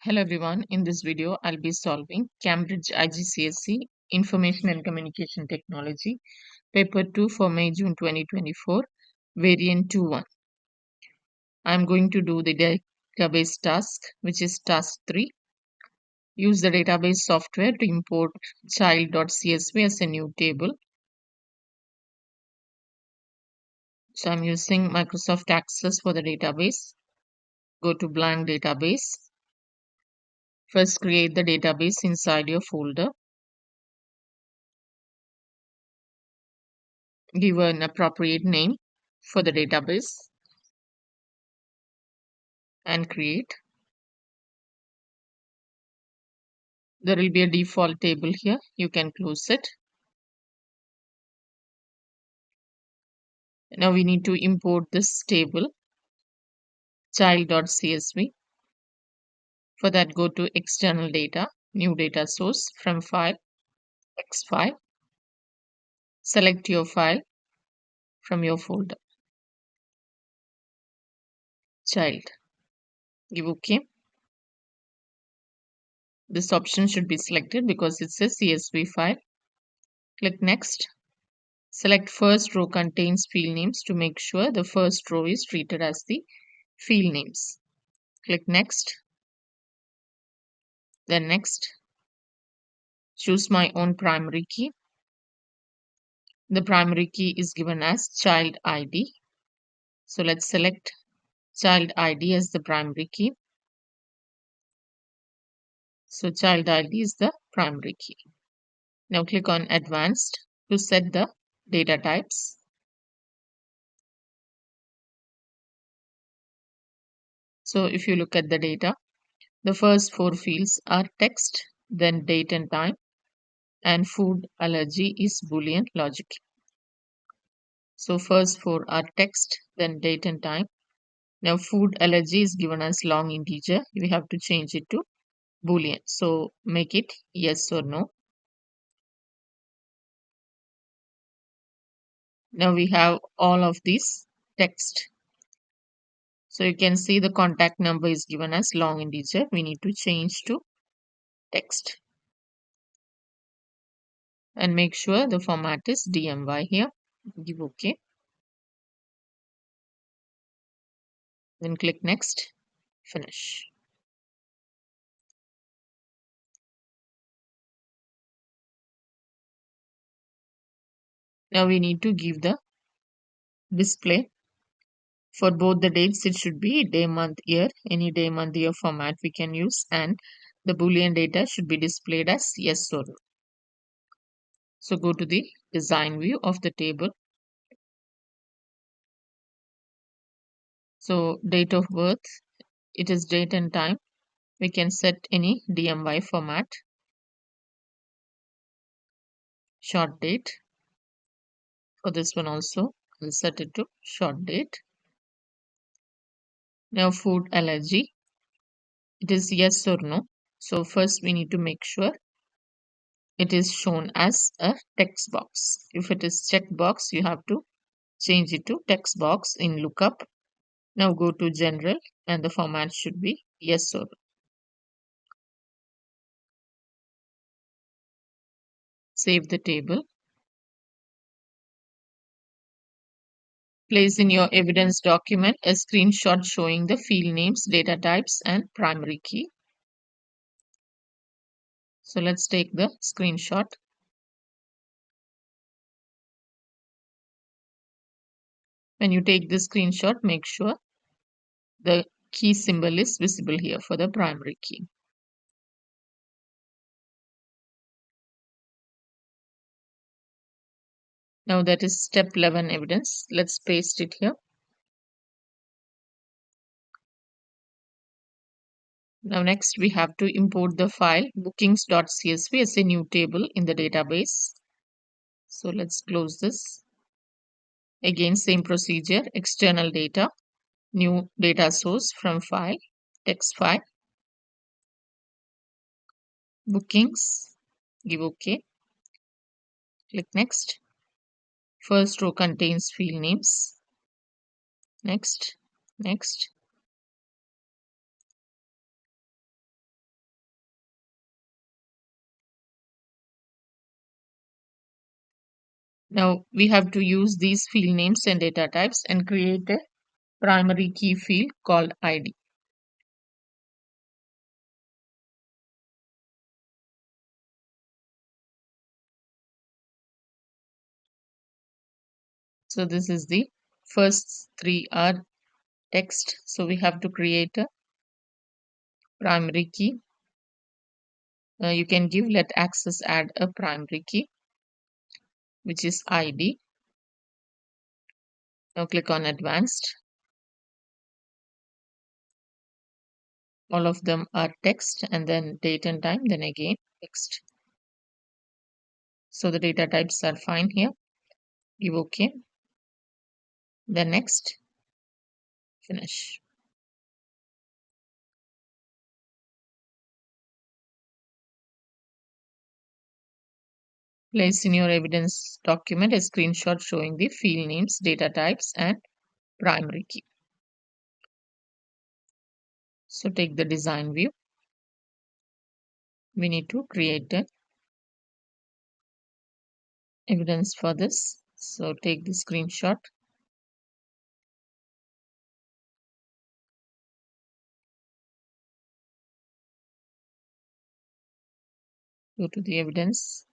Hello everyone, in this video I'll be solving Cambridge IGCSE Information and Communication Technology Paper 2 for May-June 2024, Variant 2.1. I'm going to do the database task, which is task 3. Use the database software to import child.csv as a new table. So I'm using Microsoft Access for the database. Go to blank database. First create the database inside your folder. Give an appropriate name for the database and create. There will be a default table here. You can close it. Now we need to import this table, child.csv. For that, go to external data, new data source, from file, text file. Select your file from your folder, child. Give OK. This option should be selected because it's a CSV file. Click next. Select first row contains field names to make sure the first row is treated as the field names. Click next. Then next. Choose my own primary key. The primary key is given as child ID. So let's select child ID as the primary key. So child ID is the primary key. Now click on advanced to set the data types. So if you look at the data, the first 4 fields are text, then date and time, and food allergy is Boolean logic. So first 4 are text, then date and time. Now food allergy is given as long integer. We have to change it to Boolean. So make it yes or no. Now we have all of this text. So you can see the contact number is given as long integer. We need to change to text. And make sure the format is DMY here. Give OK. Then click next. Finish. Now we need to give the display. For both the dates, it should be day, month, year. Any day, month, year format we can use. And the Boolean data should be displayed as yes or no. So go to the design view of the table. So date of birth, it is date and time. We can set any DMY format. Short date. For this one also, I'll set it to short date. Now food allergy, it is yes or no. So first we need to make sure it is shown as a text box. If it is check box, you have to change it to text box in lookup. Now go to general and the format should be yes or no. Save the table. Place in your evidence document a screenshot showing the field names, data types, and primary key. So let's take the screenshot. When you take the screenshot, make sure the key symbol is visible here for the primary key. Now that is step 11 evidence. Let's paste it here. Now next we have to import the file bookings.csv as a new table in the database. So let's close this. Again, same procedure, external data, new data source from file, text file, bookings, give OK. Click next. First row contains field names. Next, next. Now we have to use these field names and data types and create a primary key field called ID. So this is the first three are text. So we have to create a primary key. You can give let access add a primary key, which is ID. Now click on advanced. All of them are text and then date and time, then again text. So the data types are fine here. Give OK. Then next, finish. Place in your evidence document a screenshot showing the field names, data types, and primary key. So take the design view. We need to create an evidence for this. So take the screenshot. Go to the evidence.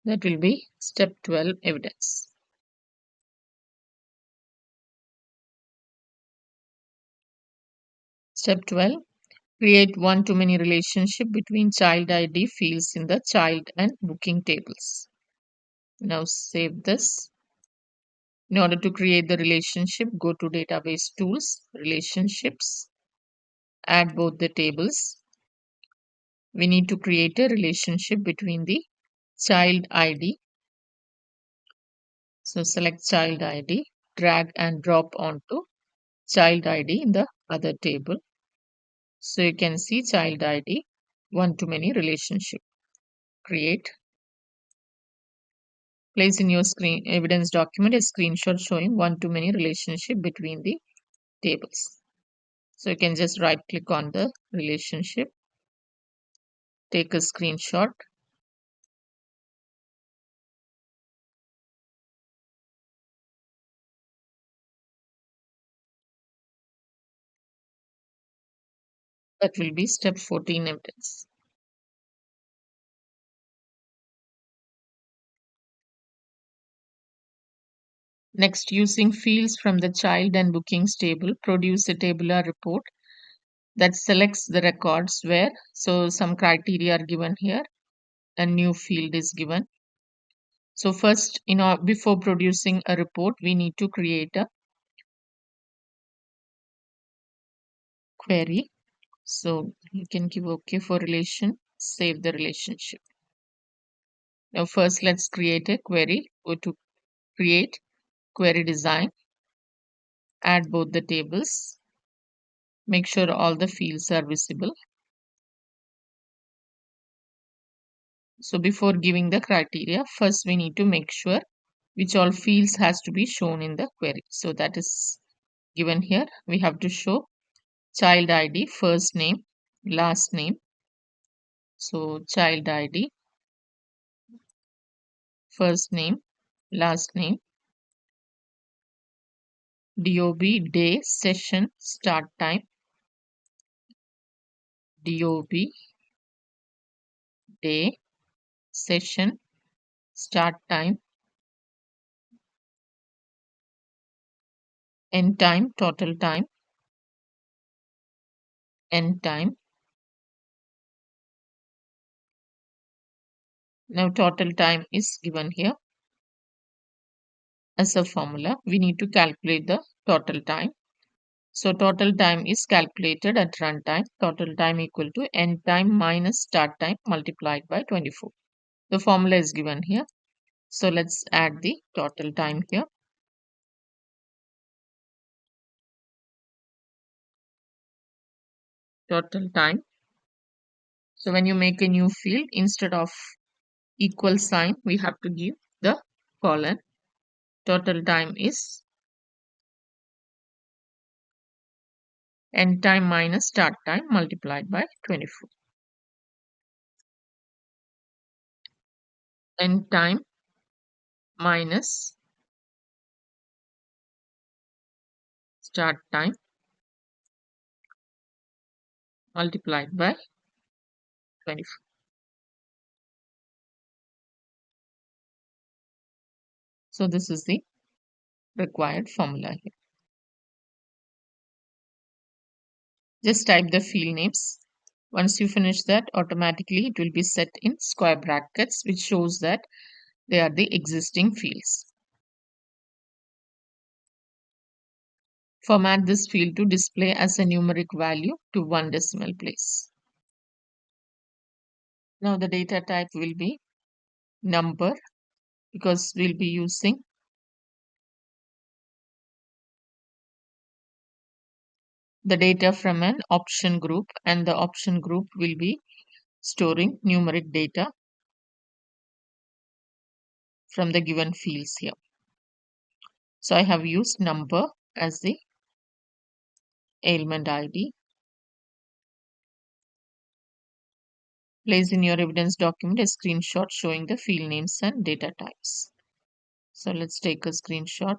That will be step 12 evidence. Step 12. Create one-to-many relationship between child ID fields in the child and booking tables. Now save this. In order to create the relationship, go to Database Tools, Relationships, add both the tables. We need to create a relationship between the child ID. So select child ID, drag and drop onto child ID in the other table. So you can see child ID, one-to-many relationship. Create. Place in your screen evidence document a screenshot showing one-to-many relationship between the tables. So you can just right click on the relationship, take a screenshot. That will be step 14 evidence. Next, using fields from the child and bookings table, produce a tabular report that selects the records where, so some criteria are given here, a new field is given. So first, before producing a report, we need to create a query. So you can give OK for relation, save the relationship. Now first let's create a query. Go to create, query design, add both the tables. Make sure all the fields are visible. So before giving the criteria, first we need to make sure which all fields has to be shown in the query. So that is given here. We have to show child ID, first name, last name. So child ID, first name, last name, DOB, day, session, start time, DOB, day, session, start time, end time, total time, end time. Now total time is given here as a formula. We need to calculate the total time. So total time is calculated at runtime. Total time equal to end time minus start time multiplied by 24. The formula is given here. So let's add the total time here. Total time. So when you make a new field, instead of equal sign, we have to give the colon. Total time is end time minus start time multiplied by 24. end time minus start time multiplied by 24. So this is the required formula here. Just type the field names. Once you finish that, automatically it will be set in square brackets, which shows that they are the existing fields. Format this field to display as a numeric value to one decimal place. Now the data type will be number, because we'll be using the data from an option group, and the option group will be storing numeric data from the given fields here. So I have used number as the ailment ID. Place in your evidence document a screenshot showing the field names and data types. So let's take a screenshot.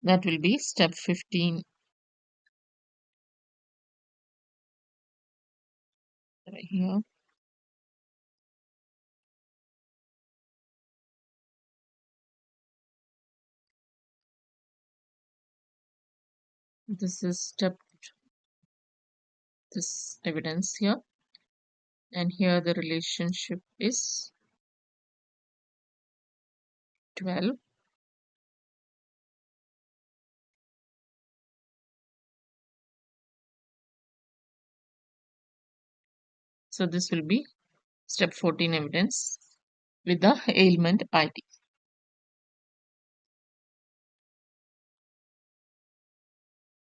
That will be step 15 right here. This is step, this evidence here, and here the relationship is 12. So this will be step 14 evidence with the ailment ID.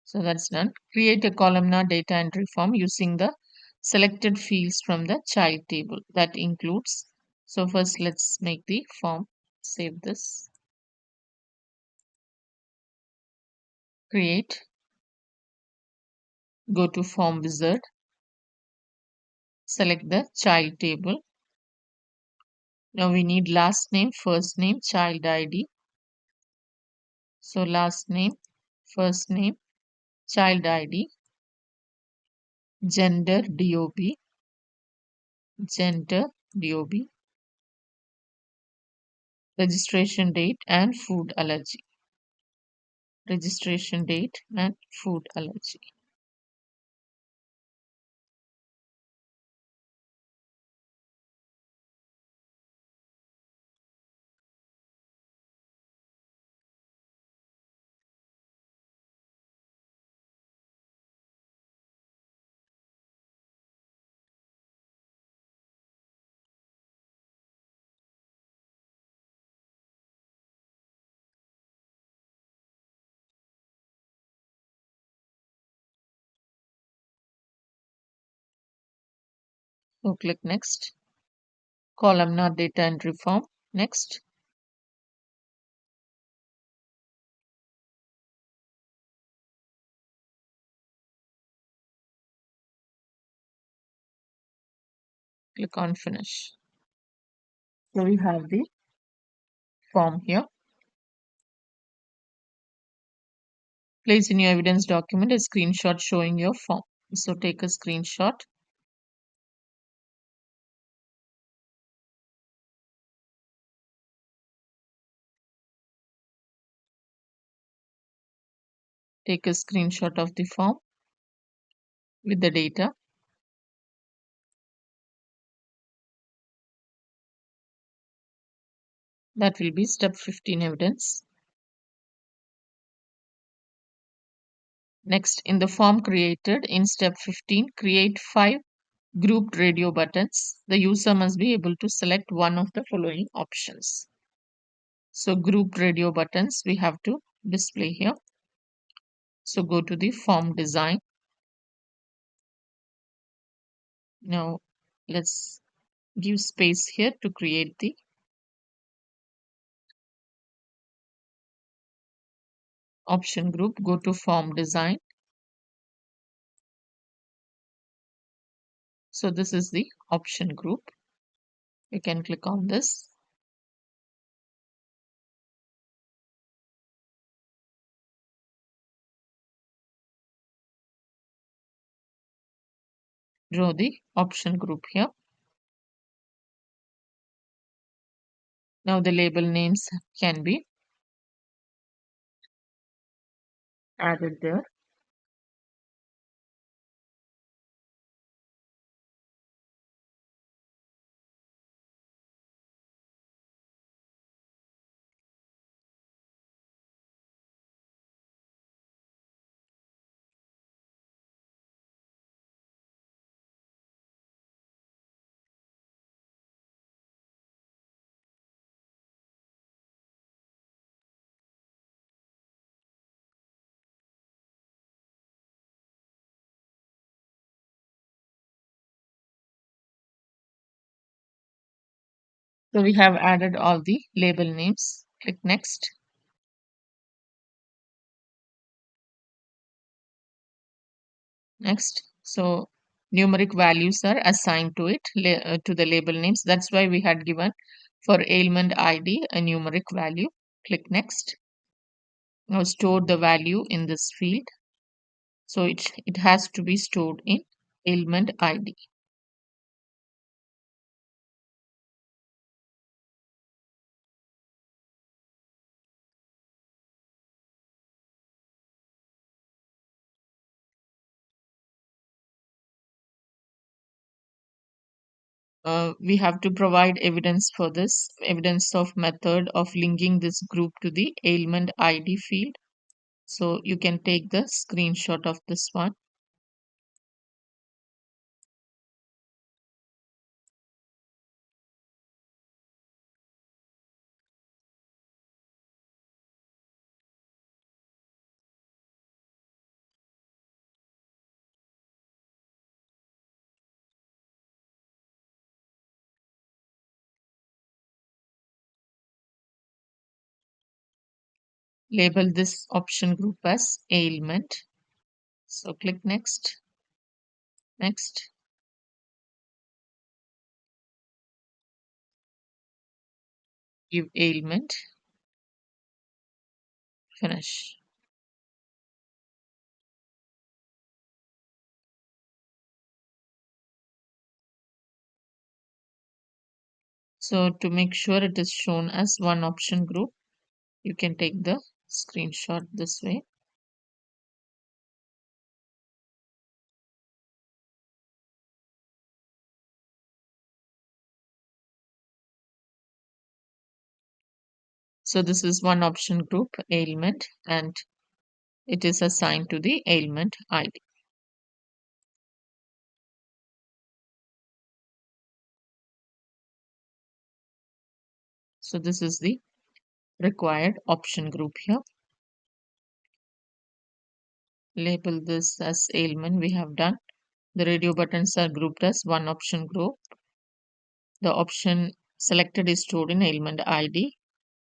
So that's done. Create a columnar data entry form using the selected fields from the child table. That includes, so first let's make the form. Save this. Create. Go to form wizard. Select the child table. Now we need last name, first name, child ID. So last name, first name, child ID, gender DOB, gender DOB, registration date and food allergy. Registration date and food allergy. So click next. Columnar data entry form. Next. Click on finish. So we have the form here. Place in your evidence document a screenshot showing your form. So take a screenshot. Take a screenshot of the form with the data. That will be step 15 evidence. Next, in the form created in step 15, create 5 grouped radio buttons. The user must be able to select one of the following options. So grouped radio buttons we have to display here. So go to the form design. Now let's give space here to create the option group, go to form design. So this is the option group. You can click on this. Draw the option group here. Now the label names can be added there. So we have added all the label names. Click next. Next. So numeric values are assigned to it, to the label names. That's why we had given for ailment ID a numeric value. Click next. Now store the value in this field. So it has to be stored in ailment ID. We have to provide evidence for this, evidence of method of linking this group to the ailment ID field. So you can take the screenshot of this one. Label this option group as ailment. So click next, next. Give ailment, finish. So to make sure it is shown as one option group, you can take the screenshot this way. So this is one option group, ailment, and it is assigned to the ailment ID. So this is the required option group here. Label this as ailment we have done. The radio buttons are grouped as one option group. The option selected is stored in ailment ID.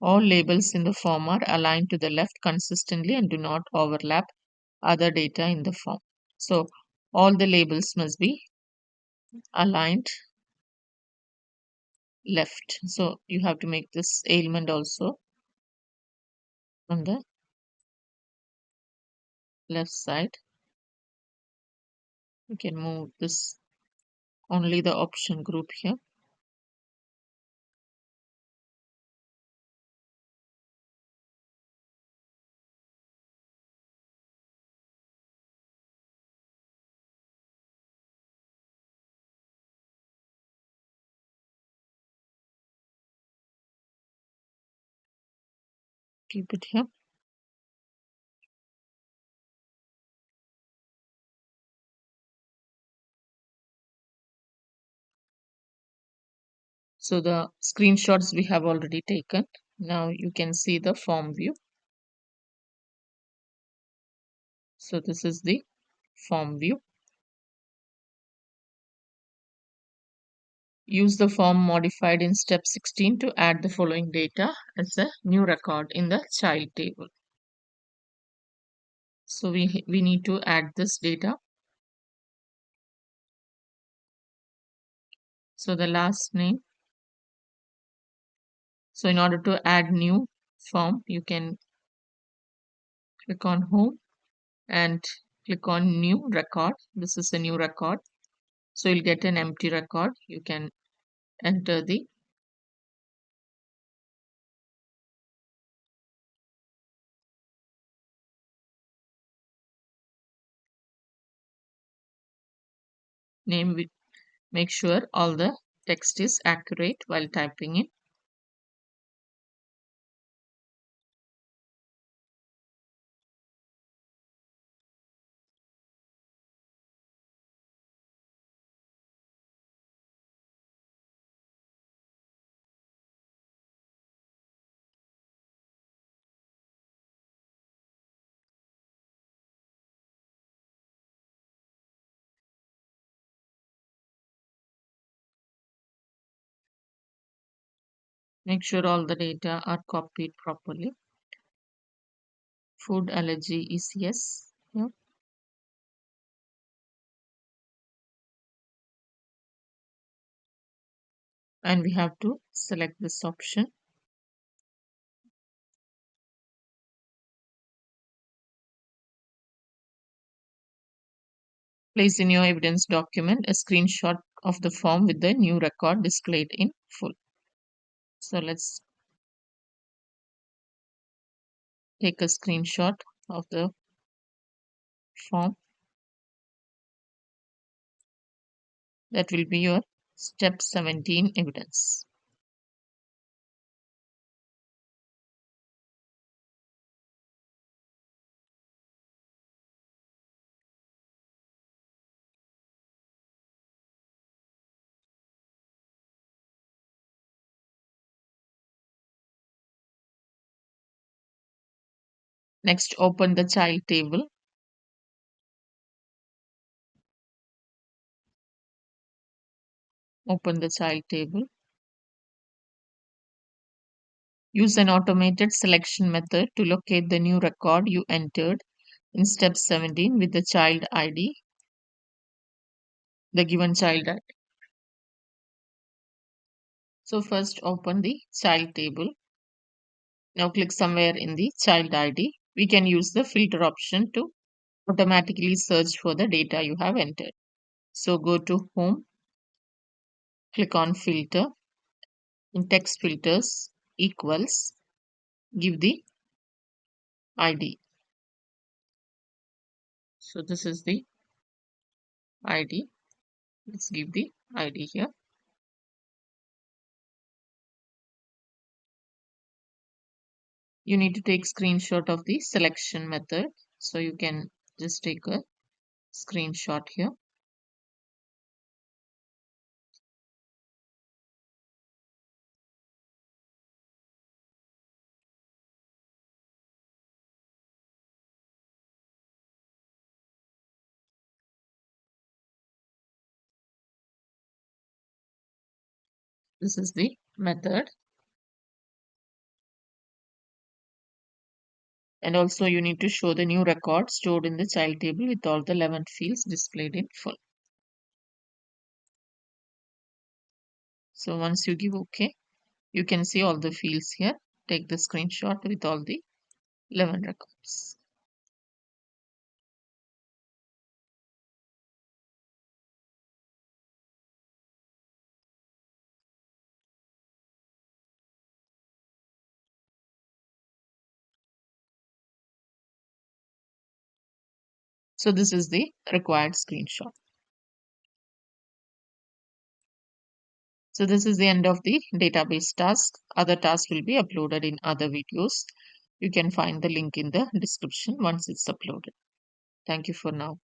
All labels in the form are aligned to the left consistently and do not overlap other data in the form. So all the labels must be aligned left. So you have to make this ailment also on the left side. You can move this only the option group here. Keep it here. So the screenshots we have already taken. Now you can see the form view. So this is the form view. Use the form modified in step 16 to add the following data as a new record in the child table. So we need to add this data. So the last name. So in order to add new form, you can click on home and click on new record. This is a new record. So you'll get an empty record. You can enter the name. Make sure all the text is accurate while typing in. Make sure all the data are copied properly. Food allergy is yes. Yeah. And we have to select this option. Place in your evidence document a screenshot of the form with the new record displayed in full. So let's take a screenshot of the form. That will be your step 17 evidence. Next, open the child table. Open the child table. Use an automated selection method to locate the new record you entered in step 17 with the child ID, the given child ID. So first open the child table. Now click somewhere in the child ID. We can use the filter option to automatically search for the data you have entered. So go to home, click on filter, in text filters equals, give the ID. So this is the ID. Let's give the ID here. You need to take screenshot of the selection method. So you can just take a screenshot here. This is the method. And also you need to show the new record stored in the child table with all the 11 fields displayed in full. So once you give OK, you can see all the fields here. Take the screenshot with all the 11 records. So this is the required screenshot. So this is the end of the database task. Other tasks will be uploaded in other videos. You can find the link in the description once it's uploaded. Thank you for now.